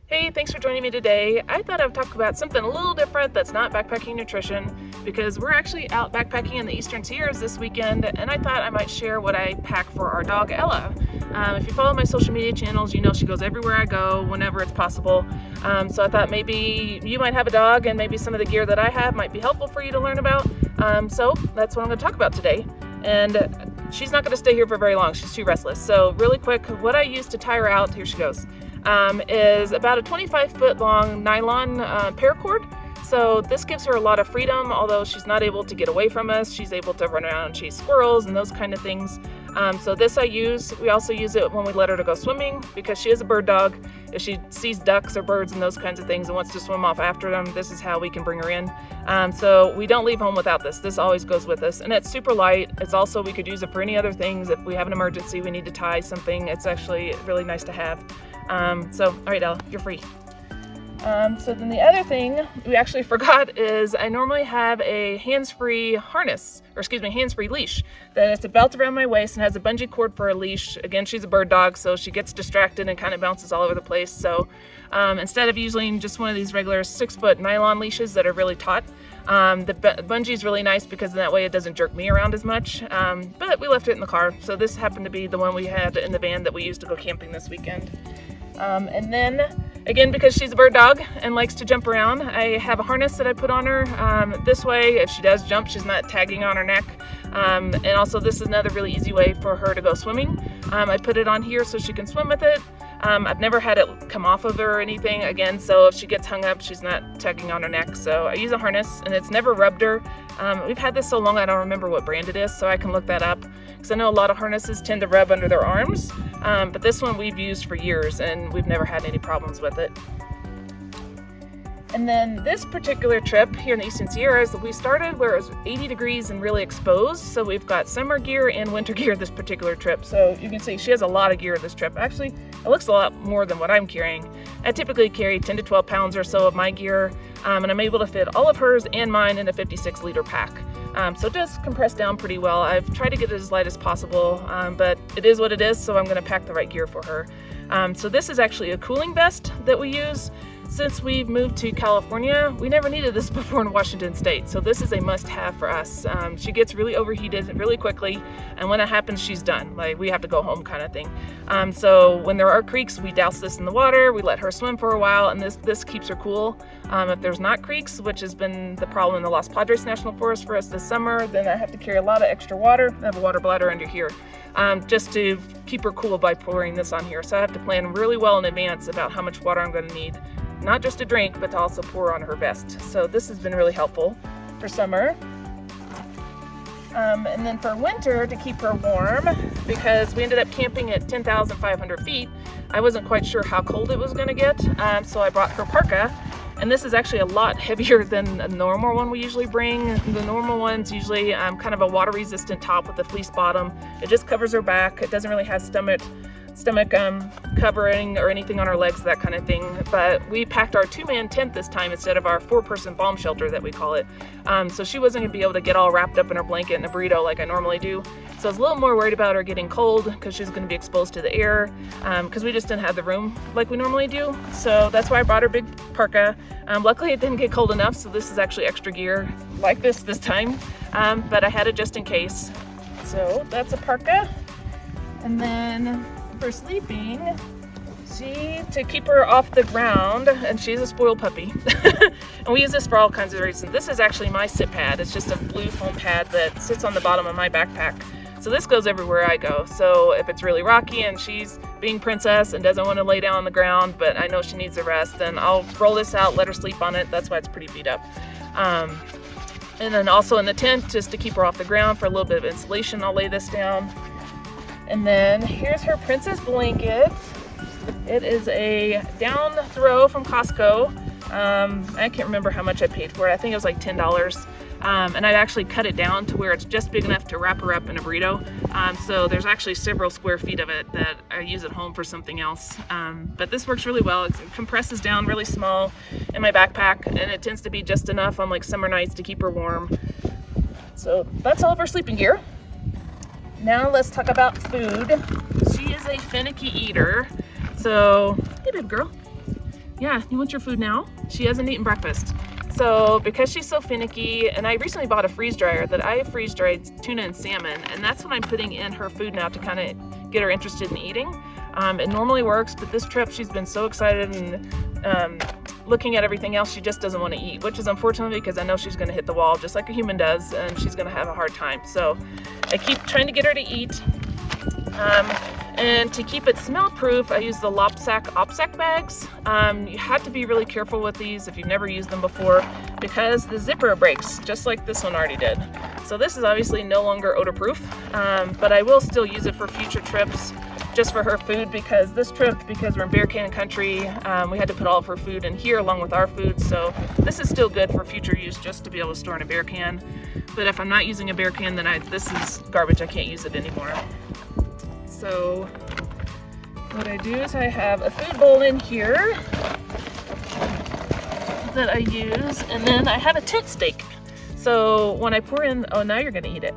Hey, thanks for joining me today. I thought I would talk about something a little different that's not backpacking nutrition because we're actually out backpacking in the Eastern Sierras this weekend, and I thought I might share what I pack for our dog Ella. If you follow my social media channels, you know she goes everywhere I go whenever it's possible. So I thought maybe you might have a dog and maybe some of the gear that I have might be helpful for you to learn about. So that's what I'm going to talk about today. And she's not going to stay here for very long. She's too restless. So really quick, what I use to tie her out, here she goes, is about a 25-foot long nylon paracord. So this gives her a lot of freedom, although she's not able to get away from us. She's able to run around and chase squirrels and those kind of things. So this I use. We also use it when we let her to go swimming because she is a bird dog. If she sees ducks or birds and those kinds of things and wants to swim off after them, this is how we can bring her in. So we don't leave home without this. This always goes with us, and it's super light. It's also, we could use it for any other things. If we have an emergency, we need to tie something, it's actually really nice to have. All right, Ella, you're free. So then the other thing we actually forgot is I normally have a hands-free hands-free leash. That it's a belt around my waist and has a bungee cord for a leash. Again, she's a bird dog, so she gets distracted and kind of bounces all over the place. So instead of using just one of these regular 6-foot nylon leashes that are really taut, the bungee is really nice because in that way it doesn't jerk me around as much. But we left it in the car, so this happened to be the one we had in the van that we used to go camping this weekend. And then, again, because she's a bird dog and likes to jump around, I have a harness that I put on her. This way, if she does jump, she's not tagging on her neck. And also, this is another really easy way for her to go swimming. I put it on here so she can swim with it. I've never had it come off of her or anything, again, so if she gets hung up, she's not tagging on her neck. So I use a harness, and it's never rubbed her. We've had this so long, I don't remember what brand it is, so I can look that up. Because I know a lot of harnesses tend to rub under their arms, but this one we've used for years, and we've never had any problems with it. And then this particular trip here in the Eastern Sierras, we started where it was 80 degrees and really exposed. So we've got summer gear and winter gear this particular trip. So you can see she has a lot of gear this trip. Actually, it looks a lot more than what I'm carrying. I typically carry 10 to 12 pounds or so of my gear, and I'm able to fit all of hers and mine in a 56-liter pack. So it does compress down pretty well. I've tried to get it as light as possible, but it is what it is, so I'm going to pack the right gear for her. So this is actually a cooling vest that we use. Since we've moved to California, we never needed this before in Washington State, so this is a must-have for us. She gets really overheated really quickly, and when it happens, she's done. Like, we have to go home kind of thing. So when there are creeks, we douse this in the water, we let her swim for a while, and this keeps her cool. If there's not creeks, which has been the problem in the Los Padres National Forest for us this summer, then I have to carry a lot of extra water. I have a water bladder under here, just to keep her cool by pouring this on here. So I have to plan really well in advance about how much water I'm going to need. Not just to drink, but to also pour on her vest. So this has been really helpful for summer. And then for winter, to keep her warm, because we ended up camping at 10,500 feet, I wasn't quite sure how cold it was going to get, so I brought her parka. And this is actually a lot heavier than a normal one we usually bring. The normal one's usually kind of a water-resistant top with a fleece bottom. It just covers her back. It doesn't really have stomach covering or anything on our legs, that kind of thing. But we packed our 2-man tent this time instead of our 4-person bomb shelter that we call it. So she wasn't gonna be able to get all wrapped up in her blanket and a burrito like I normally do. So I was a little more worried about her getting cold because she's gonna be exposed to the air, because we just didn't have the room like we normally do. So that's why I brought her big parka. Luckily it didn't get cold enough, so this is actually extra gear like this time. But I had it just in case. So that's a parka. And then for sleeping, to keep her off the ground, and she's a spoiled puppy, and we use this for all kinds of reasons. This is actually my sit pad. It's just a blue foam pad that sits on the bottom of my backpack. So this goes everywhere I go. So if it's really rocky and she's being princess and doesn't want to lay down on the ground, but I know she needs a rest, then I'll roll this out, let her sleep on it. That's why it's pretty beat up. And then also in the tent, just to keep her off the ground for a little bit of insulation, I'll lay this down. And then here's her princess blanket. It is a down throw from Costco. I can't remember how much I paid for it. I think it was like $10. And I'd actually cut it down to where it's just big enough to wrap her up in a burrito. So there's actually several square feet of it that I use at home for something else. But this works really well. It compresses down really small in my backpack, and it tends to be just enough on like summer nights to keep her warm. So that's all of her sleeping gear. Now let's talk about food. She is a finicky eater. So, hey babe girl. Yeah, you want your food now? She hasn't eaten breakfast. So because she's so finicky, and I recently bought a freeze dryer that I freeze dried tuna and salmon, and that's what I'm putting in her food now to kind of get her interested in eating. It normally works, but this trip she's been so excited and looking at everything else, she just doesn't want to eat, which is unfortunately because I know she's going to hit the wall just like a human does, and she's going to have a hard time. So I keep trying to get her to eat. And to keep it smell proof, I use the OpSac bags. You have to be really careful with these if you've never used them before, because the zipper breaks, just like this one already did. So this is obviously no longer odor proof, but I will still use it for future trips, just for her food, because this trip, because we're in Bear Canyon country, we had to put all of her food in here along with our food. So this is still good for future use, just to be able to store in a bear can. But if I'm not using a bear can, then this is garbage. I can't use it anymore. So what I do is I have a food bowl in here that I use, and then I have a tent stake. So when I pour in, oh, now you're gonna eat it.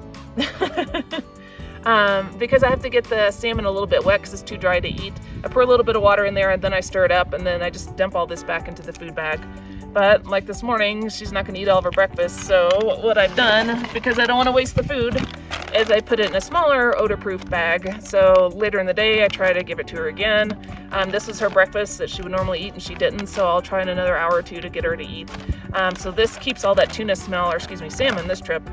Because I have to get the salmon a little bit wet because it's too dry to eat. I pour a little bit of water in there, and then I stir it up, and then I just dump all this back into the food bag. But like this morning, she's not gonna eat all of her breakfast. So what I've done, because I don't wanna waste the food, is I put it in a smaller odor-proof bag. So later in the day, I try to give it to her again. This was her breakfast that she would normally eat and she didn't, so I'll try in another hour or two to get her to eat. So this keeps all that tuna smell, or excuse me, salmon this trip,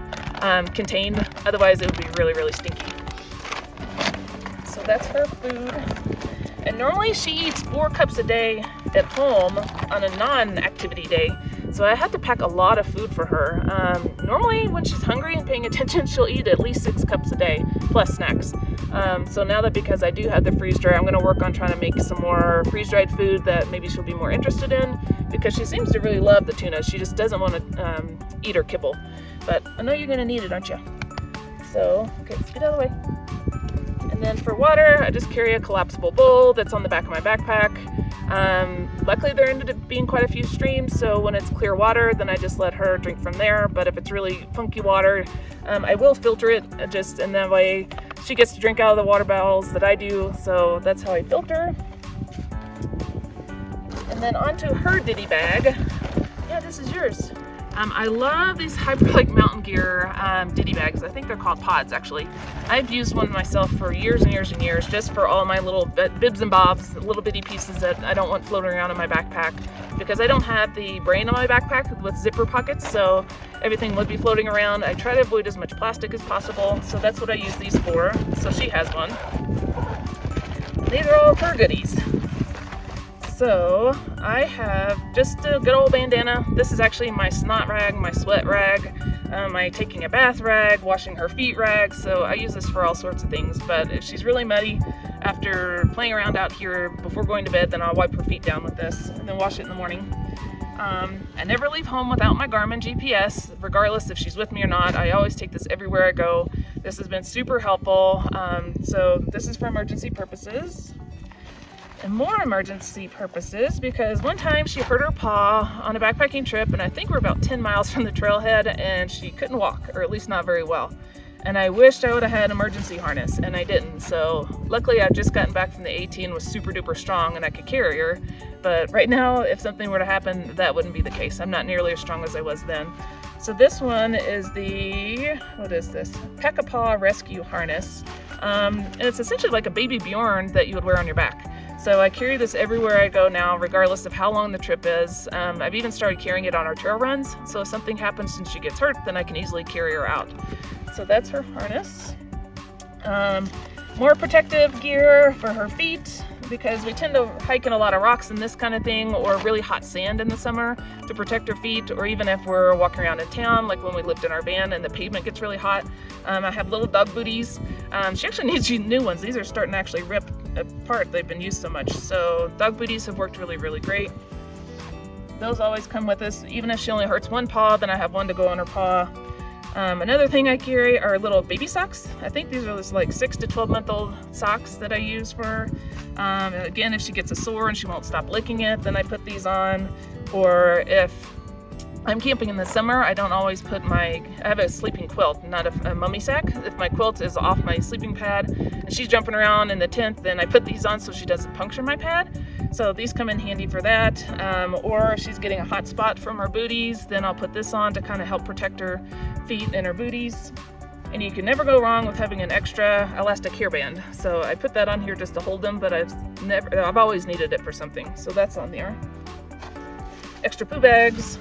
contained. Otherwise it would be really, really stinky. So that's her food. And normally she eats 4 cups a day at home on a non-activity day. So I had to pack a lot of food for her. Normally when she's hungry and paying attention, she'll eat at least 6 cups a day, plus snacks. So now that, because I do have the freeze dryer, I'm gonna work on trying to make some more freeze-dried food that maybe she'll be more interested in, because she seems to really love the tuna. She just doesn't want to eat her kibble. But I know you're gonna need it, aren't you? So, okay, let's get out of the way. And then for water, I just carry a collapsible bowl that's on the back of my backpack. Luckily there ended up being quite a few streams, so when it's clear water, then I just let her drink from there. But if it's really funky water, I will filter it, and that way she gets to drink out of the water bottles that I do. So that's how I filter. And then onto her ditty bag. Yeah, this is yours. I love these Hyperlite mountain gear ditty bags. I think they're called pods, actually. I've used one myself for years and years and years, just for all my little bibs and bobs, little bitty pieces that I don't want floating around in my backpack, because I don't have the brain on my backpack with zipper pockets, so everything would be floating around. I try to avoid as much plastic as possible, so that's what I use these for. So she has one. These are all her goodies. So I have just a good old bandana. This is actually my snot rag, my sweat rag, my taking a bath rag, washing her feet rag. So I use this for all sorts of things. But if she's really muddy after playing around out here before going to bed, then I'll wipe her feet down with this and then wash it in the morning. I never leave home without my Garmin GPS, regardless if she's with me or not. I always take this everywhere I go. This has been super helpful. So this is for emergency purposes. And more emergency purposes, because one time she hurt her paw on a backpacking trip, and I think we're about 10 miles from the trailhead, and she couldn't walk, or at least not very well. And I wished I would have had an emergency harness, and I didn't. So luckily I've just gotten back from the AT and was super duper strong and I could carry her. But right now, if something were to happen, that wouldn't be the case. I'm not nearly as strong as I was then. So this one is the, what is this? Paw Rescue Harness. And it's essentially like a baby Bjorn that you would wear on your back. So I carry this everywhere I go now, regardless of how long the trip is. I've even started carrying it on our trail runs. So if something happens and she gets hurt, then I can easily carry her out. So that's her harness. More protective gear for her feet, because we tend to hike in a lot of rocks and this kind of thing, or really hot sand in the summer to protect her feet, or even if we're walking around in town, like when we lived in our van and the pavement gets really hot. I have little dog booties. She actually needs new ones. These are starting to actually rip apart. They've been used so much. So dog booties have worked really, really great. Those always come with us. Even if she only hurts one paw, then I have one to go on her paw. Another thing I carry are little baby socks. I think these are just like 6 to 12-month-old socks that I use for her. Again, if she gets a sore and she won't stop licking it, then I put these on. Or if I'm camping in the summer. I don't always put I have a sleeping quilt, not a mummy sack. If my quilt is off my sleeping pad and she's jumping around in the tent, then I put these on so she doesn't puncture my pad. So these come in handy for that. Or if she's getting a hot spot from her booties, then I'll put this on to kind of help protect her feet and her booties. And you can never go wrong with having an extra elastic hairband. So I put that on here just to hold them, but I've always needed it for something. So that's on there. Extra poo bags.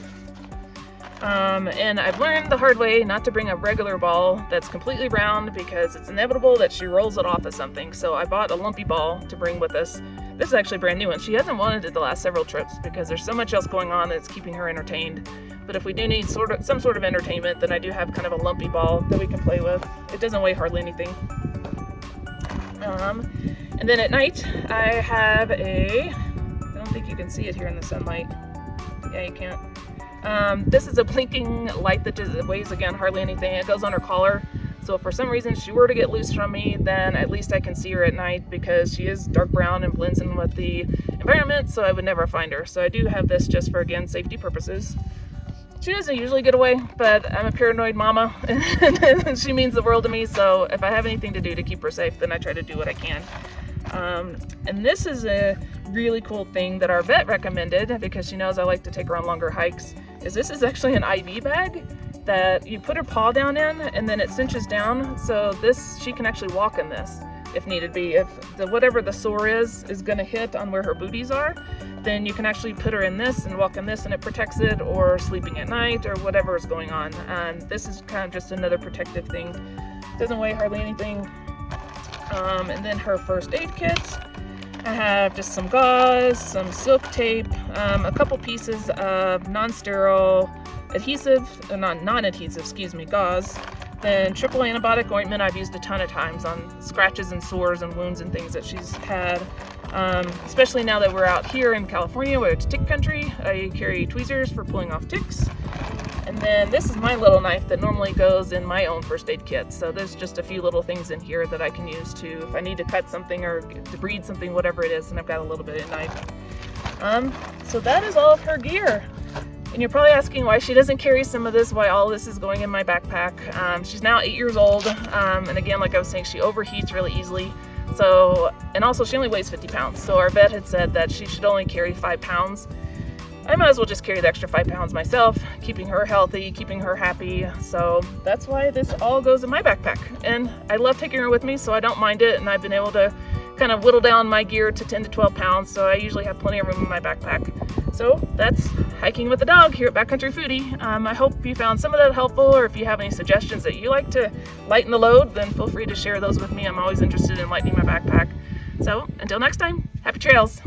And I've learned the hard way not to bring a regular ball that's completely round because it's inevitable that she rolls it off of something. So I bought a lumpy ball to bring with us. This is actually a brand new one. She hasn't wanted it the last several trips because there's so much else going on that's keeping her entertained. But if we do need some sort of entertainment, then I do have kind of a lumpy ball that we can play with. It doesn't weigh hardly anything. And then at night, I have I don't think you can see it here in the sunlight. Yeah, you can't. This is a blinking light that just weighs, again, hardly anything. It goes on her collar. So if for some reason she were to get loose from me, then at least I can see her at night because she is dark brown and blends in with the environment, so I would never find her. So I do have this just for, again, safety purposes. She doesn't usually get away, but I'm a paranoid mama and she means the world to me. So if I have anything to do to keep her safe, then I try to do what I can. And this is a really cool thing that our vet recommended because she knows I like to take her on longer hikes. This is actually an IV bag that you put her paw down in and then it cinches down. So she can actually walk in this if needed be. If whatever the sore is going to hit on where her booties are, then you can actually put her in this and walk in this and it protects it, or sleeping at night or whatever is going on. This is kind of just another protective thing. Doesn't weigh hardly anything. And then her first aid kit. I have just some gauze, some silk tape, a couple pieces of non-sterile adhesive, non-adhesive, excuse me, gauze. Then triple antibiotic ointment I've used a ton of times on scratches and sores and wounds and things that she's had. Especially now that we're out here in California where it's tick country, I carry tweezers for pulling off ticks. And then this is my little knife that normally goes in my own first aid kit. So there's just a few little things in here that I can use if I need to cut something or to breed something, whatever it is, and I've got a little bit of knife. So that is all of her gear. And you're probably asking why she doesn't carry some of this, why all this is going in my backpack. She's now 8 years old. And again, like I was saying, she overheats really easily. And also she only weighs 50 pounds. So our vet had said that she should only carry 5 pounds. I might as well just carry the extra 5 pounds myself, keeping her healthy, keeping her happy. So that's why this all goes in my backpack. And I love taking her with me, so I don't mind it. And I've been able to kind of whittle down my gear to 10 to 12 pounds. So I usually have plenty of room in my backpack. So that's hiking with a dog here at Backcountry Foodie. I hope you found some of that helpful, or if you have any suggestions that you like to lighten the load, then feel free to share those with me. I'm always interested in lightening my backpack. So until next time, happy trails.